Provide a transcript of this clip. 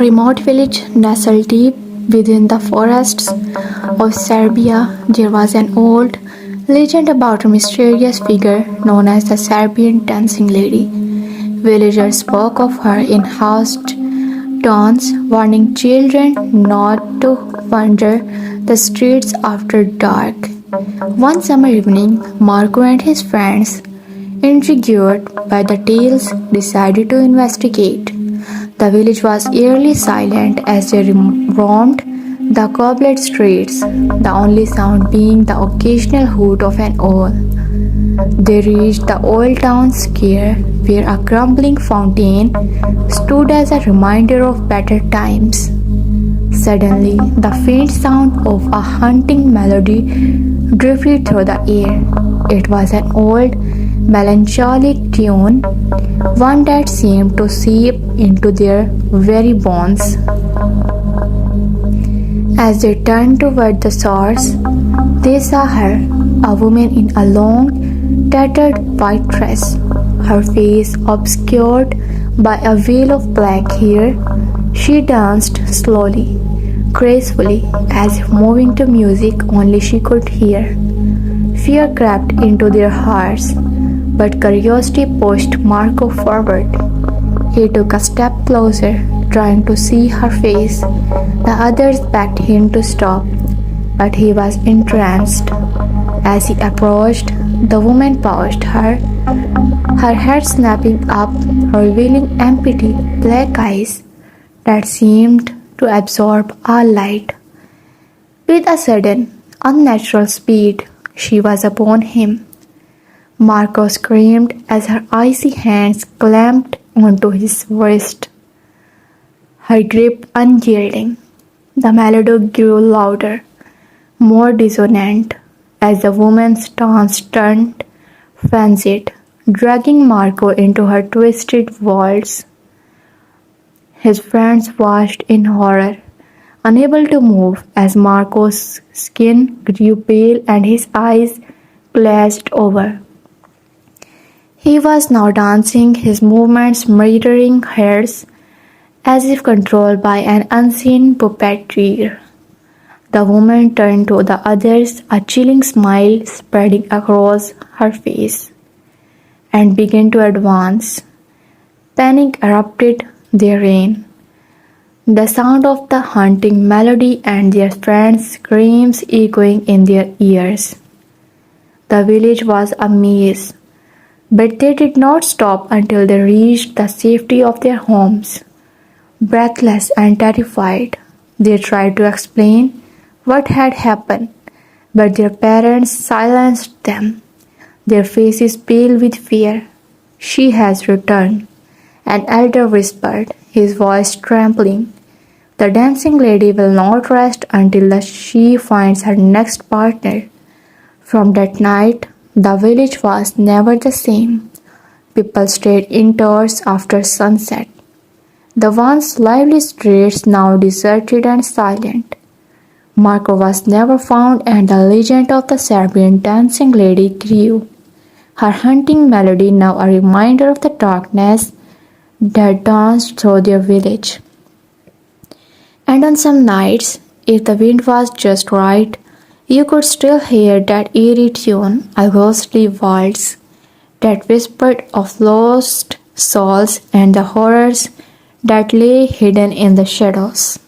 remote village nestled deep within the forests of Serbia, there was an old legend about a mysterious figure known as the Serbian Dancing Lady. Villagers spoke of her in hushed tones, warning children not to wander the streets after dark. One summer evening, Marco and his friends, intrigued by the tales, decided to investigate. The village was eerily silent as they roamed the cobbled streets, the only sound being the occasional hoot of an owl. They reached the old town square, where a crumbling fountain stood as a reminder of better times. Suddenly, the faint sound of a hunting melody drifted through the air. It was an old, melancholic tune, one that seemed to seep into their very bones. As they turned toward the source, they saw her, a woman in a long, tattered white dress, her face obscured by a veil of black hair. She danced slowly, gracefully, as if moving to music only she could hear. Fear crept into their hearts, but curiosity pushed Marco forward. He took a step closer, trying to see her face. The others begged him to stop, but he was entranced. As he approached, the woman paused, her head snapping up, revealing empty, black eyes that seemed to absorb all light. With a sudden, unnatural speed, she was upon him. Marco screamed as her icy hands clamped onto his wrist, her grip unyielding. The melody grew louder, more dissonant, as the woman's dance turned frenzied, dragging Marco into her twisted waltz. His friends watched in horror, unable to move as Marco's skin grew pale and his eyes glazed over. He was now dancing, his movements mirroring hers, as if controlled by an unseen puppeteer. The woman turned to the others, a chilling smile spreading across her face, and began to advance. Panic erupted therein. The sound of the haunting melody and their friends' screams echoing in their ears. The village was a maze, but they did not stop until they reached the safety of their homes. Breathless and terrified, they tried to explain what had happened, but their parents silenced them, their faces pale with fear. "She has returned," an elder whispered, his voice trembling. "The dancing lady will not rest until she finds her next partner." From that night, the village was never the same. People stayed indoors after sunset. The once lively streets now deserted and silent. Marco was never found, and the legend of the Serbian dancing lady grew, her hunting melody now a reminder of the darkness that danced through their village. And on some nights, if the wind was just right, you could still hear that eerie tune, a ghostly waltz that whispered of lost souls and the horrors that lay hidden in the shadows.